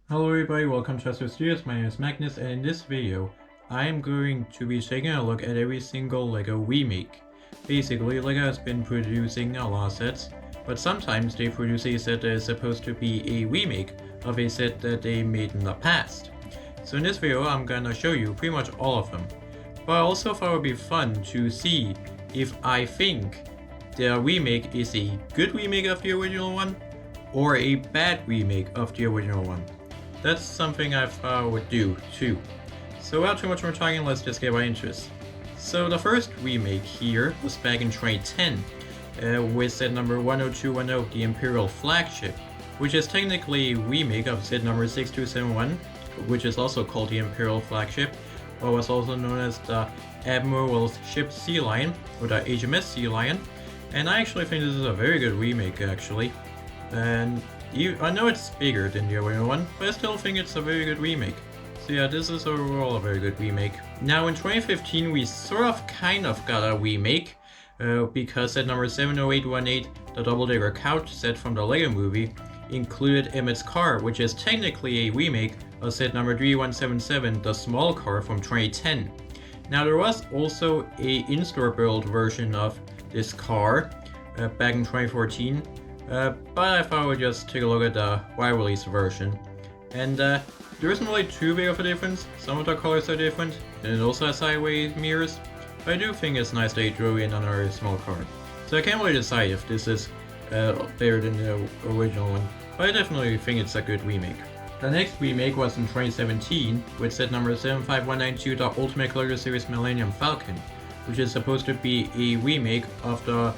Hello everybody, welcome to Astro Studios. My name is Magnus, and in this video I am going to be taking a look at every single LEGO remake. Basically, LEGO has been producing a lot of sets, but sometimes they produce a set that is supposed to be a remake of a set that they made in the past. So in this video I'm gonna show you pretty much all of them. But I also thought it would be fun to see if I think the remake is a good remake of the original one or a bad remake of the original one. That's something I thought I would do too. So without too much more talking, let's just get right into this. So the first remake here was back in 2010 with set number 10210, the Imperial Flagship, which is technically a remake of set number 6271, which is also called the Imperial Flagship, or was also known as the Admiral's Ship Sea Lion, or the HMS Sea Lion. And I actually think this is a very good remake actually. And I know it's bigger than the original one, but I still think it's a very good remake. So yeah, this is overall a very good remake. Now in 2015 we sort of kind of got a remake, because set number 70818, the double-decker couch set from the LEGO movie, included Emmett's car, which is technically a remake of set number 3177, the small car from 2010. Now there was also a in-store build version of this car back in 2014. But I thought I would just take a look at the wide release version. And there isn't really too big of a difference. Some of the colors are different, and it also has sideways mirrors. But I do think it's nice they threw in another small car. So I can't really decide if this is better than the original one, but I definitely think it's a good remake. The next remake was in 2017 with set number 75192, the Ultimate Collector Series Millennium Falcon, which is supposed to be a remake of the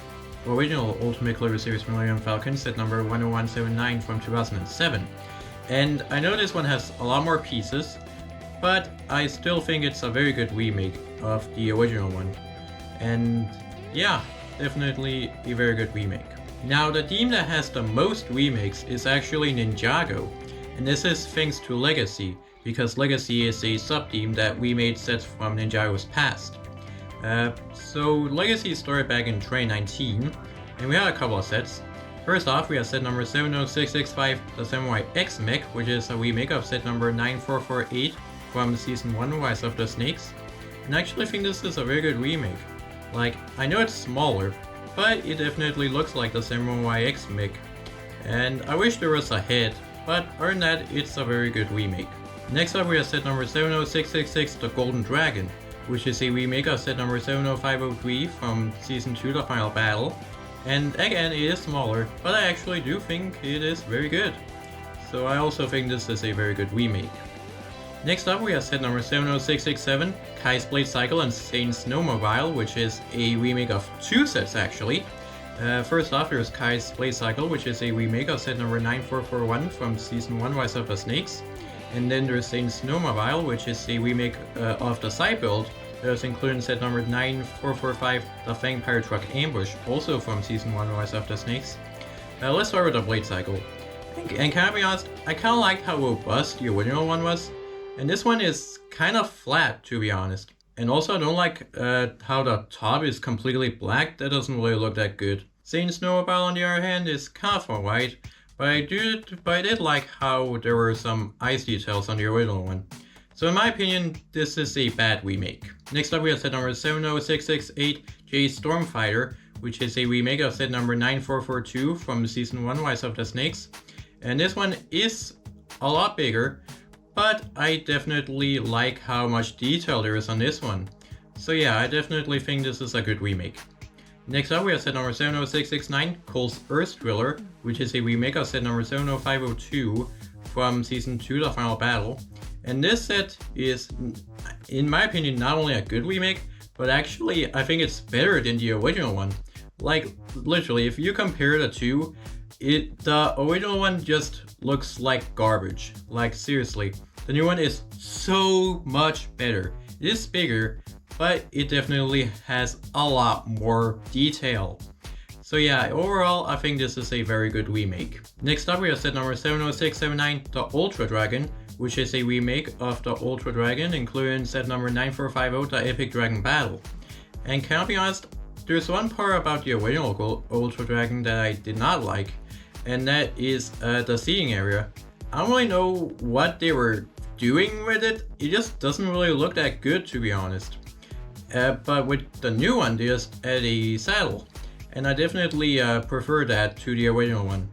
original Ultimate Collector Series Millennium Falcon set number 10179 from 2007. And I know this one has a lot more pieces, but I still think it's a very good remake of the original one. And yeah, definitely a very good remake. Now the team that has the most remakes is actually Ninjago, and this is thanks to Legacy, because Legacy is a sub-team that remade sets from Ninjago's past. So Legacy started back in 2019, and we had a couple of sets. First off, we have set number 70665, the Samurai X Mech, which is a remake of set number 9448 from Season 1, Rise of the Snakes. And I actually think this is a very good remake. Like, I know it's smaller, but it definitely looks like the Samurai X Mech. And I wish there was a head, but other than that, it's a very good remake. Next up, we have set number 70666, the Golden Dragon, which is a remake of set number 70503 from Season 2, The Final Battle. And again, it is smaller, but I actually do think it is very good. So I also think this is a very good remake. Next up, we have set number 70667, Kai's Blade Cycle and Saint Snowmobile, which is a remake of two sets actually. First off, there's Kai's Blade Cycle, which is a remake of set number 9441 from Season 1, Rise of the Snakes. And then there's Saint Snowmobile, which is a remake of the side build that was included in set number 9445, the Fang Pirate Truck Ambush, also from Season 1 Rise of the Snakes. Let's start with the Blade Cycle. And can I be honest, I kind of liked how robust the original one was, and this one is kind of flat to be honest. And also I don't like how the top is completely black, that doesn't really look that good. Saint Snowmobile on the other hand is kind of alright. But I did like how there were some ice details on the original one. So in my opinion, this is a bad remake. Next up we have set number 70668, J Stormfighter, which is a remake of set number 9442 from Season 1, Rise of the Snakes. And this one is a lot bigger, but I definitely like how much detail there is on this one. So yeah, I definitely think this is a good remake. Next up we have set number 70669, Cole's Earth Driller, which is a remake of set number 70502 from Season 2, The Final Battle. And this set is, in my opinion, not only a good remake, but actually I think it's better than the original one. Like, literally, if you compare the two, the original one just looks like garbage. Like, seriously. The new one is so much better. It is bigger, but it definitely has a lot more detail. So yeah, overall I think this is a very good remake. Next up we have set number 70679, the Ultra Dragon, which is a remake of the Ultra Dragon, including set number 9450, the Epic Dragon Battle. And can I be honest, there's one part about the original Ultra Dragon that I did not like, and that is the seating area. I don't really know what they were doing with it. It just doesn't really look that good, to be honest. But with the new one, they just add a saddle, and I definitely prefer that to the original one.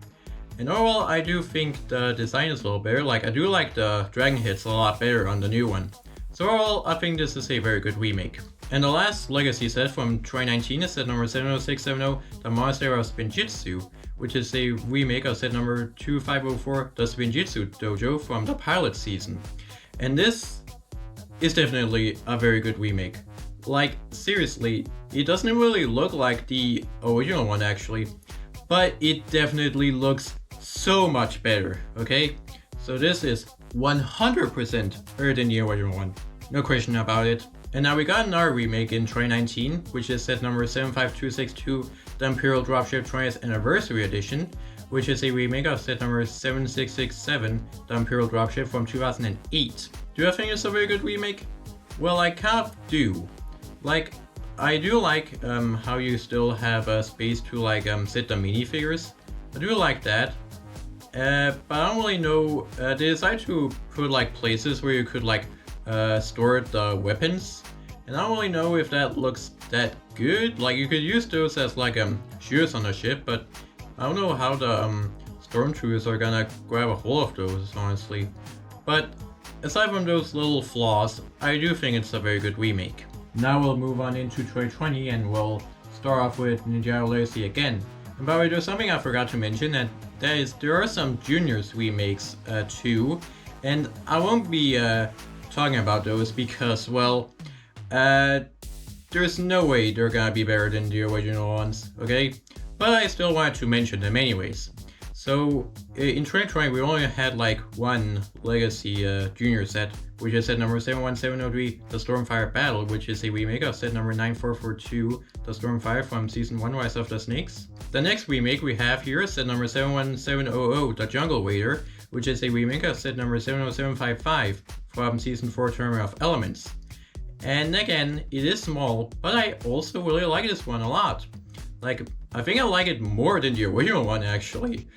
And overall, I do think the design is a little better. Like, I do like the dragon hits a lot better on the new one. So overall, I think this is a very good remake. And the last legacy set from 2019 is set number 70670, the Monastery of Spinjitzu, which is a remake of set number 2504, the Spinjitzu Dojo from the pilot season. And this is definitely a very good remake. Like, seriously, it doesn't really look like the original one actually, but it definitely looks so much better, okay? So this is 100% better than the original one. No question about it. And now we got another remake in 2019, which is set number 75262, the Imperial Dropship 20th Anniversary Edition, which is a remake of set number 7667, the Imperial Dropship from 2008. Do I think it's a very good remake? Well, I kind of do. Like, I do like how you still have space to like set the minifigures. I do like that. But I don't really know, they decided to put like places where you could like store the weapons. And I don't really know if that looks that good. Like, you could use those as like shooters on the ship, but I don't know how the stormtroopers are gonna grab a hold of those, honestly. But aside from those little flaws, I do think it's a very good remake. Now we'll move on into 2020 and we'll start off with Ninja Legacy again. And by the way, there's something I forgot to mention, and that is there are some Juniors remakes too. And I won't be talking about those because, well, there's no way they're gonna be better than the original ones, okay? But I still wanted to mention them anyways. So in 2020 we only had like one Legacy Junior set, which is set number 71703, the Stormfire Battle, which is a remake of set number 9442, the Stormfire from Season 1 Rise of the Snakes. The next remake we have here is set number 71700, the Jungle Raider, which is a remake of set number 70755 from Season 4 Tournament of Elements. And again, it is small, but I also really like this one a lot. Like, I think I like it more than the original one actually.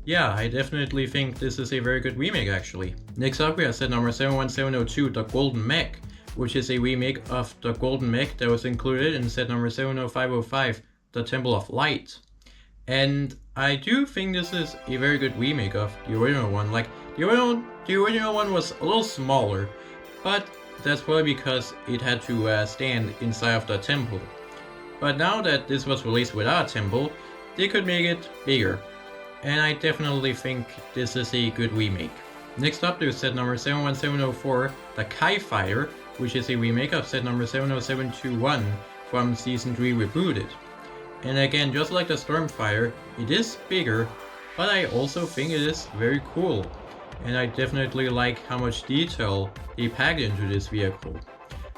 Yeah, I definitely think this is a very good remake actually. Next up we have set number 71702, the Golden Mech, which is a remake of the Golden Mech that was included in set number 70505, the Temple of Light. And I do think this is a very good remake of the original one. Like, the original one was a little smaller, but that's probably because it had to stand inside of the temple. But now that this was released without a temple, they could make it bigger. And I definitely think this is a good remake. Next up there's set number 71704, the Kai Fighter, which is a remake of set number 70721 from Season 3 Rebooted. And again, just like the Stormfire, it is bigger, but I also think it is very cool. And I definitely like how much detail they packed into this vehicle.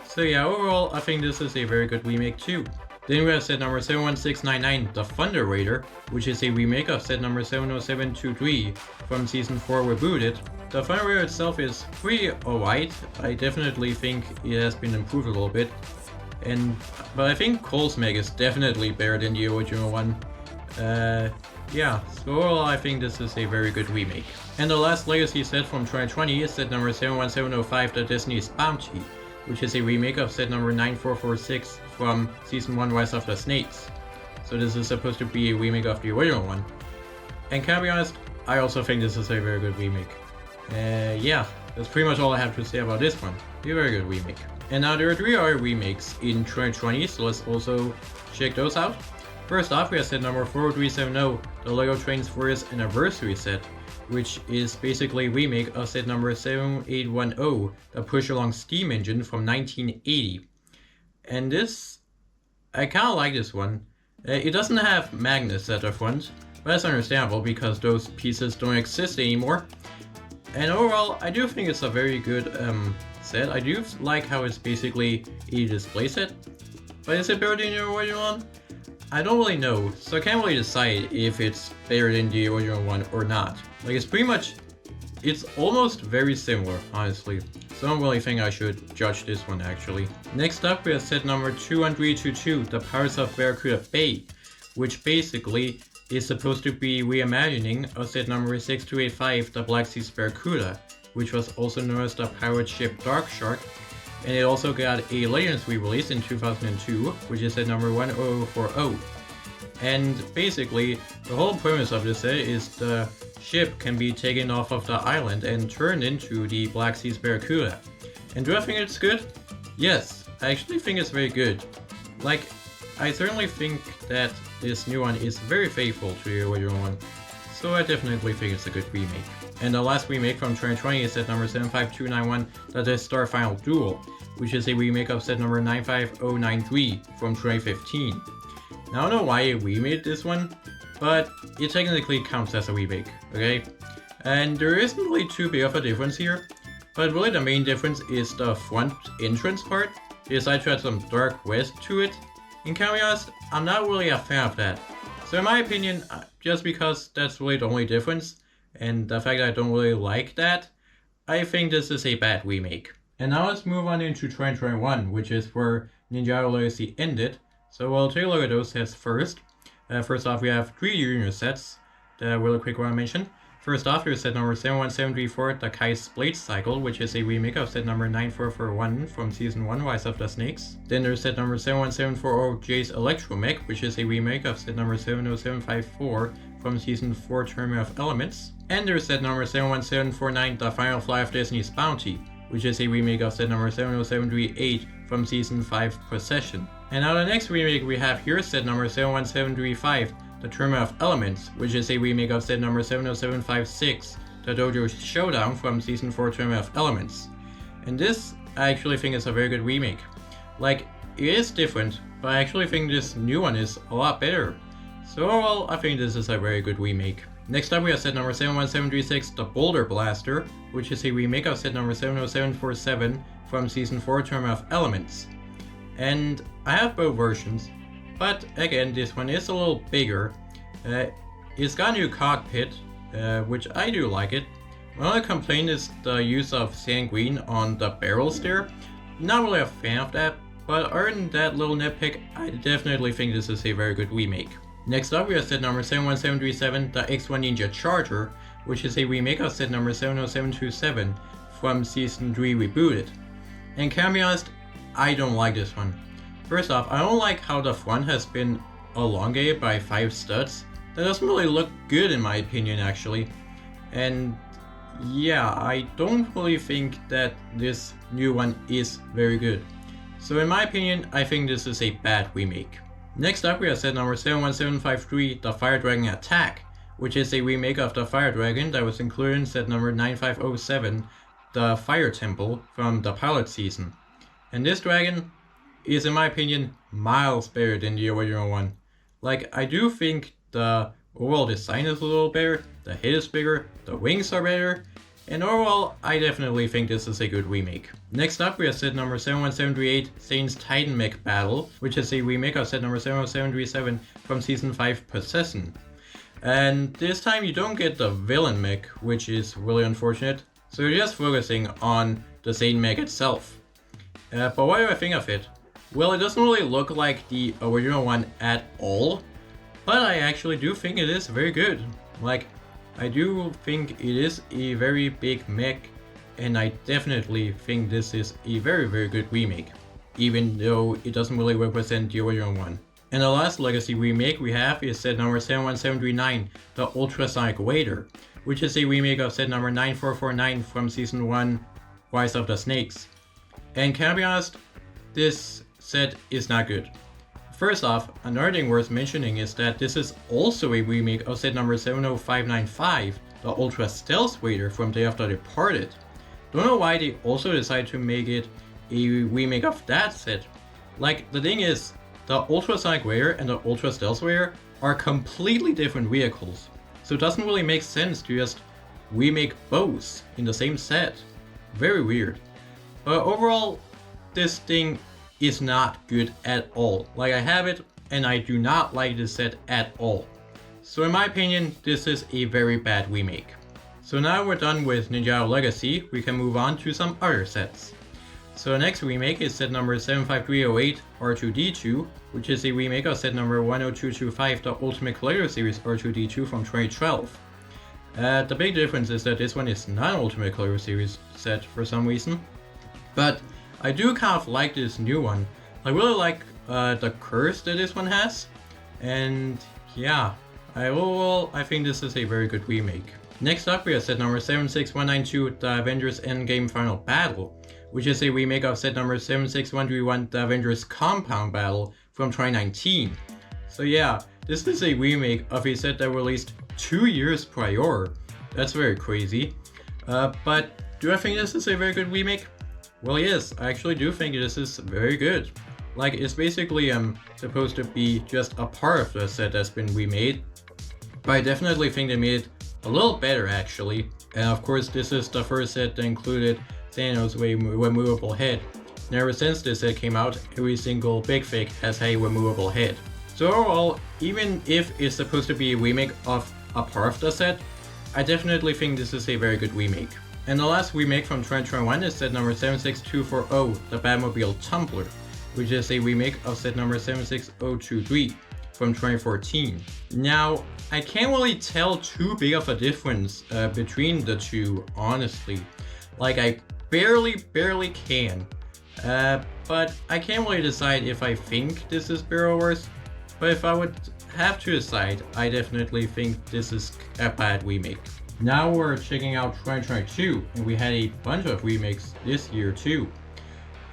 So yeah, overall I think this is a very good remake too. Then we have set number 71699, the Thunder Raider, which is a remake of set number 70723 from Season 4 Rebooted. The Thunder Raider itself is pretty alright. I definitely think it has been improved a little bit. But I think Cole's Meg is definitely better than the original one. Yeah, so overall I think this is a very good remake. And the last Legacy set from 2020 is set number 71705, the Destiny's Bounty, which is a remake of set number 9446 from Season 1 Rise of the Snakes. So this is supposed to be a remake of the original one. And can I be honest, I also think this is a very good remake. Yeah, that's pretty much all I have to say about this one. A very good remake. And now there are 3 other remakes in 2020, so let's also check those out. First off, we have set number 40370, the LEGO Trains 4th Anniversary set, which is basically a remake of set number 7810, the push-along steam engine from 1980. And this, I kinda like this one. It doesn't have magnets at the front, but that's understandable because those pieces don't exist anymore. And overall, I do think it's a very good set. I do like how it's basically a display set. But is it better than the original one? I don't really know, so I can't really decide if it's better than the original one or not. Like, it's almost very similar, honestly. So I don't really think I should judge this one actually. Next up we have set number 222, the Pirates of Barracuda Bay, which basically is supposed to be reimagining of set number 6285, the Black Sea Barracuda, which was also known as the pirate ship Dark Shark, and it also got a Legends re-release in 2002, which is set number 10040. And basically, the whole premise of this set is the ship can be taken off of the island and turned into the Black Sea Barracuda. And do I think it's good? Yes, I actually think it's very good. Like, I certainly think that this new one is very faithful to the original one, so I definitely think it's a good remake. And the last remake from 2020 is set number 75291, the Death Star Final Duel, which is a remake of set number 95093 from 2015. Now, I don't know why I remade this one, but it technically counts as a remake, okay? And there isn't really too big of a difference here, but really the main difference is the front entrance part. They decided to add some dark red to it. In can be honest, I'm not really a fan of that. So in my opinion, just because that's really the only difference, and the fact that I don't really like that, I think this is a bad remake. And now let's move on into 2021, which is where Ninja Legacy ended. So we'll take a look at those sets first. First off, we have 3 junior sets that I really quick want to mention. First off, there's set number 71734, the Kai's Blade Cycle, which is a remake of set number 9441 from Season 1, Rise of the Snakes. Then there's set number 71740, Jay's Electromech, which is a remake of set number 70754 from Season 4, Tournament of Elements. And there's set number 71749, the Final Fly of Destiny's Bounty, which is a remake of set number 70738 from Season 5, Procession. And now the next remake we have here is set number 71735, the Tournament of Elements, which is a remake of set number 70756, the Dojo Showdown from Season 4 Tournament of Elements. And this, I actually think is a very good remake. Like, it is different, but I actually think this new one is a lot better. So overall, I think this is a very good remake. Next up we have set number 71736, the Boulder Blaster, which is a remake of set number 70747 from Season 4 Tournament of Elements. And I have both versions, but again, this one is a little bigger. It's got a new cockpit, which I do like it. My only complaint is the use of sand green on the barrels there. Not really a fan of that, but other than that little nitpick, I definitely think this is a very good remake. Next up we have set number 71737, the X1 Ninja Charger, which is a remake of set number 70727 from Season 3 Rebooted. And can I be honest, I don't like this one. First off, I don't like how the front has been elongated by 5 studs. That doesn't really look good in my opinion actually. And yeah, I don't really think that this new one is very good. So in my opinion, I think this is a bad remake. Next up we have set number 71753, the Fire Dragon Attack, which is a remake of the Fire Dragon that was included in set number 9507, the Fire Temple from the pilot season. And this dragon is, in my opinion, miles better than the original one. Like, I do think the overall design is a little better, the head is bigger, the wings are better, and overall, I definitely think this is a good remake. Next up, we have set number 71738, Saint's Titan Mech Battle, which is a remake of set number 70737 from Season 5 Possession. And this time you don't get the villain mech, which is really unfortunate, so you're just focusing on the Saint mech itself. But what do I think of it? Well, it doesn't really look like the original one at all, but I actually do think it is very good. Like, I do think it is a very big mech, and I definitely think this is a very good remake, even though it doesn't really represent the original one. And the last Legacy remake we have is set number 71739, the Ultrasonic Wader, which is a remake of set number 9449 from Season 1, Rise of the Snakes. And can I be honest, this set is not good. First off, another thing worth mentioning is that this is also a remake of set number 70595, the Ultra Stealth Wader from Day of the Departed. Don't know why they also decided to make it a remake of that set. Like, the thing is, the Ultrasonic Wader and the Ultra Stealth Wader are completely different vehicles, so it doesn't really make sense to just remake both in the same set. Very weird. But overall, this thing is not good at all. Like, I have it and I do not like this set at all. So in my opinion, this is a very bad remake. So now we're done with Ninja Legacy, we can move on to some other sets. So the next remake is set number 75308 R2D2, which is a remake of set number 10225, the Ultimate Collector Series R2D2 from 2012. The big difference is that this one is not an Ultimate Collector Series set for some reason, but I do kind of like this new one. I really like the curves that this one has, and yeah, I think this is a very good remake. Next up we have set number 76192, the Avengers Endgame Final Battle, which is a remake of set number 76131, the Avengers Compound Battle from 2019. So yeah, this is a remake of a set that released 2 years prior. That's very crazy. But do I think this is a very good remake? Well, yes, I actually do think this is very good. Like, it's basically supposed to be just a part of the set that's been remade, but I definitely think they made it a little better actually. And of course, this is the first set that included Thanos' removable head. And ever since this set came out, every single Big Fig has a removable head. So overall, even if it's supposed to be a remake of a part of the set, I definitely think this is a very good remake. And the last remake from 2021 is set number 76240, the Batmobile Tumbler, which is a remake of set number 76023 from 2014. Now, I can't really tell too big of a difference between the two, honestly. Like, I barely can. But I can't really decide if I think this is better or worse. But if I would have to decide, I definitely think this is a bad remake. Now we're checking out 2022, and we had a bunch of remakes this year too,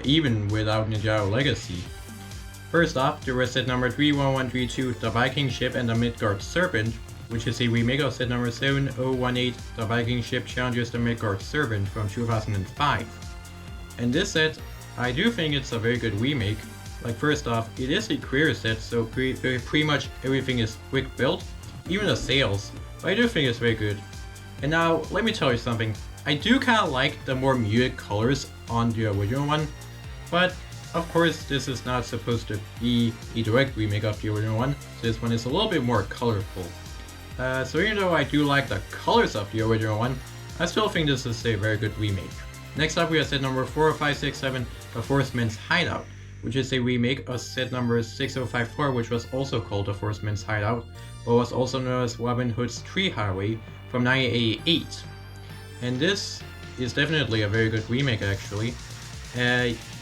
even without Ninjago Legacy. First off, there was set number 31132, the Viking Ship and the Midgard Serpent, which is a remake of set number 7018, the Viking Ship Challenges the Midgard Serpent from 2005. And this set, I do think it's a very good remake. Like, first off, it is a career set, so pretty much everything is quick built, even the sails, but I do think it's very good. And now, let me tell you something, I do kinda like the more muted colors on the original one, but of course this is not supposed to be a direct remake of the original one, so this one is a little bit more colorful. So even though I do like the colors of the original one, I still think this is a very good remake. Next up we have set number 40567, the Forceman's Hideout, which is a remake of set number 6054, which was also called the Forceman's Hideout, but was also known as Robin Hood's Tree Highway from 1988. And this is definitely a very good remake actually.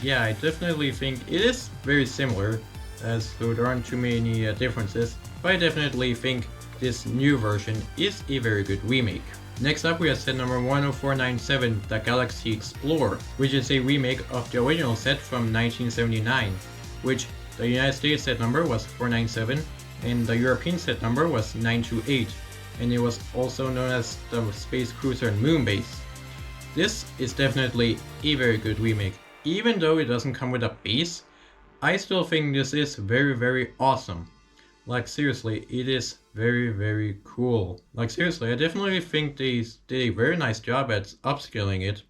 Yeah, I definitely think it is very similar, so there aren't too many differences, but I definitely think this new version is a very good remake. Next up we have set number 10497, the Galaxy Explorer, which is a remake of the original set from 1979, which the United States set number was 497 and the European set number was 928, and it was also known as the Space Cruiser Moonbase. This is definitely a very good remake. Even though it doesn't come with a base, I still think this is very awesome. Like, seriously, it is very cool. Like, seriously, I definitely think they did a very nice job at upscaling it.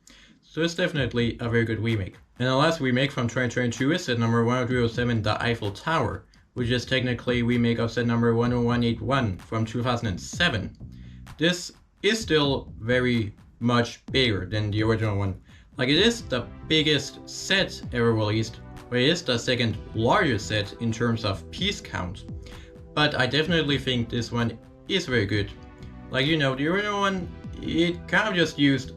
So it's definitely a very good remake. And the last remake from 2022 is set number 10307, the Eiffel Tower, which is technically a remake of set number 10181 from 2007. This is still very much bigger than the original one. Like, it is the biggest set ever released, but it is the second largest set in terms of piece count. But I definitely think this one is very good. Like, you know, the original one, it kind of just used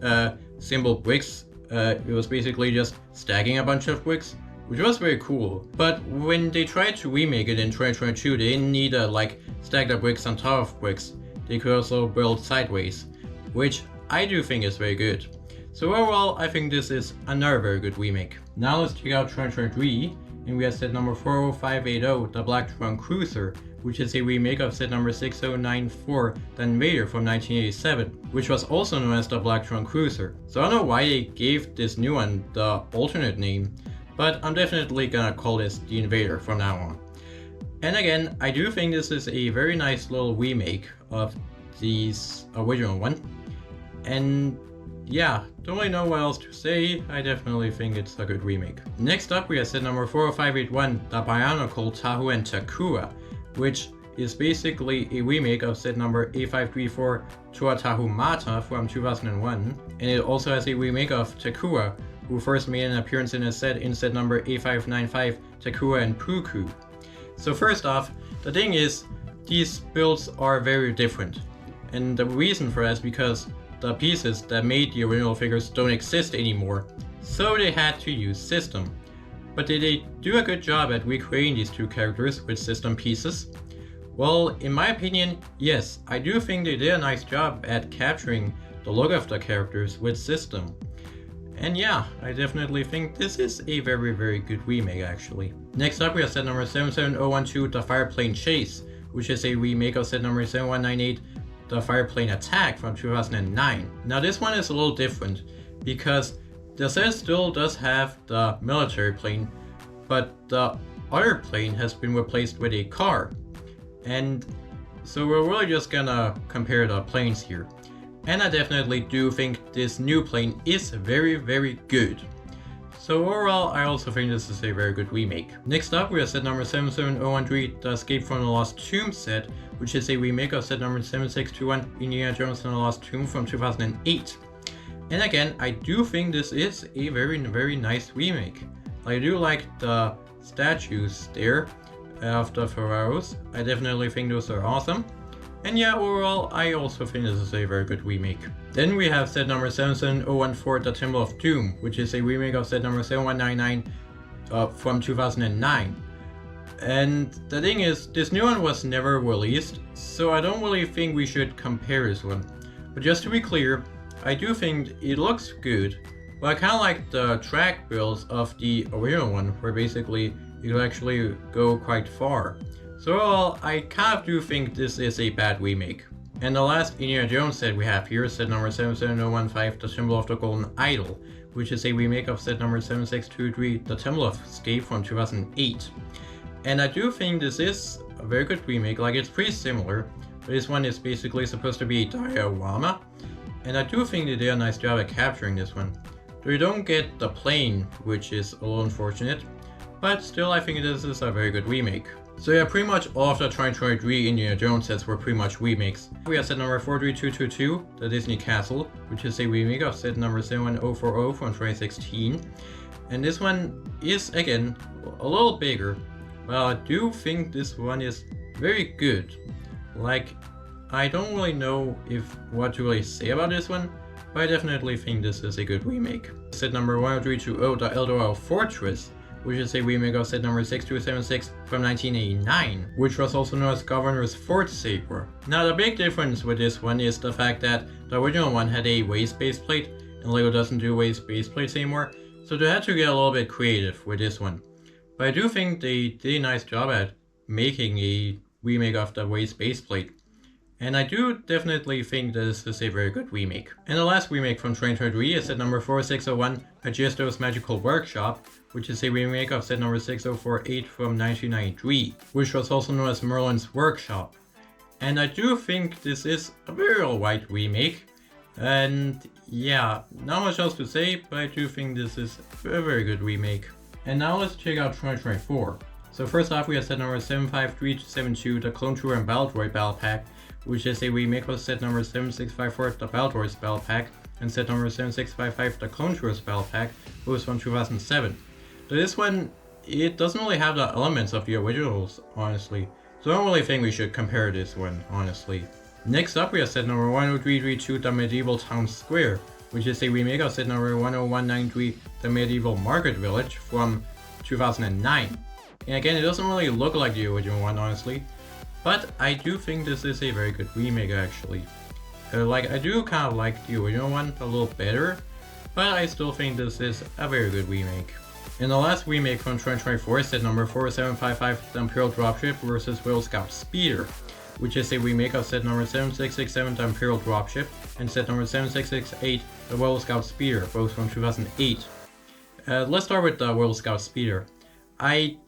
simple bricks. It was basically just stacking a bunch of bricks, which was very cool. But when they tried to remake it in 2022, they didn't need to like stack the bricks on top of bricks. They could also build sideways, which I do think is very good. So overall, I think this is another very good remake. Now let's check out 2023, and we have set number 40580, the Black Throne Cruiser, which is a remake of set number 6094, the Invader from 1987, which was also known as the Black Throne Cruiser. So I don't know why they gave this new one the alternate name, but I'm definitely gonna call this the Invader from now on. And again, I do think this is a very nice little remake of the original one. And yeah, don't really know what else to say. I definitely think it's a good remake. Next up we have set number 40581, the Bionicle Tahu and Takua, which is basically a remake of set number 8534 Tuatahu Mata from 2001, and it also has a remake of Takua, who first made an appearance in a set in set number A595, Takua and Puku. So first off, the thing is, these builds are very different. And the reason for that is because the pieces that made the original figures don't exist anymore, so they had to use system. But did they do a good job at recreating these two characters with system pieces? Well, in my opinion, yes. I do think they did a nice job at capturing the look of the characters with system. And yeah, I definitely think this is a very good remake actually. Next up we have set number 77012, the Fireplane Chase, which is a remake of set number 7198, the Fireplane Attack from 2009. Now this one is a little different because the set still does have the military plane, but the other plane has been replaced with a car. And so we're really just gonna compare the planes here. And I definitely do think this new plane is very good. So overall, I also think this is a very good remake. Next up, we have set number 77013, the Escape from the Lost Tomb set, which is a remake of set number 7621, Indiana Jones and the Lost Tomb from 2008. And again, I do think this is a very nice remake. I do like the statues there of the pharaohs. I definitely think those are awesome. And yeah, overall, I also think this is a very good remake. Then we have set number 77014, The Temple of Doom, which is a remake of set number 7199 from 2009. And the thing is, this new one was never released, so I don't really think we should compare this one. But just to be clear, I do think it looks good, but I kind of like the track builds of the original one, where basically you can actually go quite far. So overall, I kind of do think this is a bad remake. And the last Indiana Jones set we have here is set number 77015, The Symbol of the Golden Idol, which is a remake of set number 7623, The Temple of Escape from 2008. And I do think this is a very good remake, like it's pretty similar, but this one is basically supposed to be a diorama. And I do think they did a nice job at capturing this one. Though you don't get the plane, which is a little unfortunate, but still I think this is a very good remake. So yeah, pretty much all of the 2023 Indiana Jones sets were pretty much remakes. We have set number 43222, The Disney Castle, which is a remake of set number 71040 from 2016. And this one is, again, a little bigger, but I do think this one is very good. Like, I don't really know what to really say about this one, but I definitely think this is a good remake. Set number 10320, The Eldorado Fortress, which is a remake of set number 6276 from 1989, which was also known as Governor's Fort Saber. Now the big difference with this one is the fact that the original one had a waist base plate, and LEGO doesn't do waist base plates anymore, so they had to get a little bit creative with this one. But I do think they did a nice job at making a remake of the waist base plate. And I do definitely think this is a very good remake. And the last remake from 2023 is set number 4601, Pagisto's Magical Workshop, which is a remake of set number 6048 from 1993, which was also known as Merlin's Workshop. And I do think this is a very alright remake. And yeah, not much else to say, but I do think this is a very good remake. And now let's check out 2024. So first off, we have set number 75372, the Clone Trooper and Battle Droid Battle Pack, which is a remake of set number 7654, the Battle Droids Battle Pack, and set number 7655, the Clone Troopers Battle Pack, both from 2007. So this one, it doesn't really have the elements of the originals, honestly. So I don't really think we should compare this one, honestly. Next up, we have set number 10332, the Medieval Town Square, which is a remake of set number 10193, the Medieval Market Village from 2009. And again, it doesn't really look like the original one, honestly. But I do think this is a very good remake, actually. I do kind of like the original one a little better, but I still think this is a very good remake. And the last remake from 2024 is set number 4755, the Imperial Dropship vs. Whale Scout Speeder, which is a remake of set number 7667, the Imperial Dropship, and set number 7668, the Whale Scout Speeder, both from 2008. Let's start with the Whale Scout Speeder. I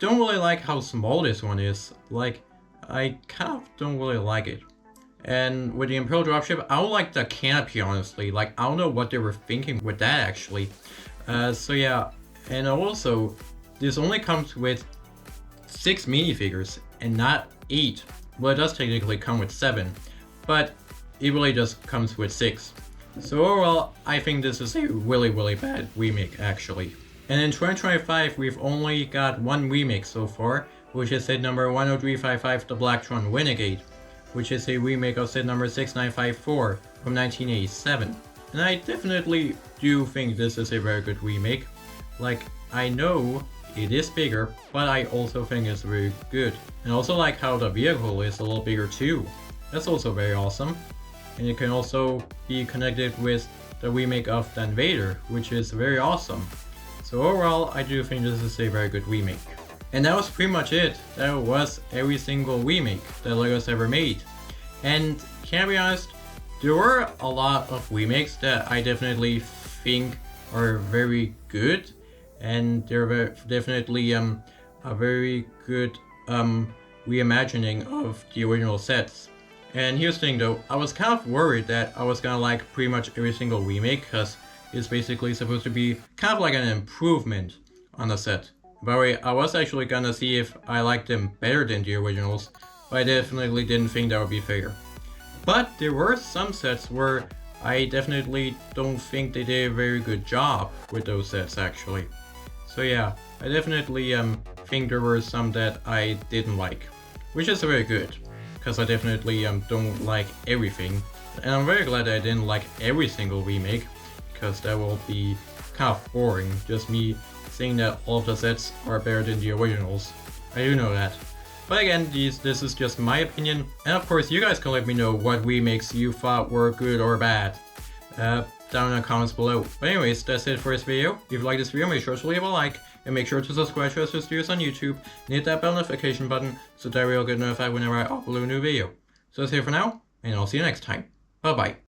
don't really like how small this one is. I kind of don't really like it. And with the Imperial Dropship, I don't like the canopy, honestly. I don't know what they were thinking with that, actually. So yeah, and also, this only comes with 6 minifigures and not 8. Well, it does technically come with 7, but it really just comes with 6. So overall, I think this is a really bad remake actually. And in 2025, we've only got one remake so far, which is set number 10355 The Blacktron Renegade, which is a remake of set number 6954 from 1987. And I definitely do think this is a very good remake. Like, I know it is bigger, but I also think it's very good. And I also like how the vehicle is a little bigger too. That's also very awesome. And it can also be connected with the remake of the Invader, which is very awesome. So overall, I do think this is a very good remake. And that was pretty much it. That was every single remake that LEGO's ever made. And can I be honest, there were a lot of remakes that I definitely think are very good, and they're definitely a very good reimagining of the original sets. And here's the thing though, I was kind of worried that I was gonna like pretty much every single remake, because it's basically supposed to be kind of like an improvement on the set. By the way, I was actually gonna see if I liked them better than the originals, but I definitely didn't think that would be fair. But there were some sets where I definitely don't think they did a very good job with those sets actually. So yeah, I definitely think there were some that I didn't like, which is very good, because I definitely don't like everything. And I'm very glad that I didn't like every single remake, because that will be kind of boring, just me saying that all of the sets are better than the originals. I do know that. But again, this is just my opinion, and of course you guys can let me know what remakes you thought were good or bad down in the comments below. But anyways, that's it for this video. If you like this video, make sure to leave a like, and make sure to subscribe to us Studios on YouTube, and hit that bell notification button so that you'll get notified whenever I upload a new video. So that's it for now, and I'll see you next time. Bye bye.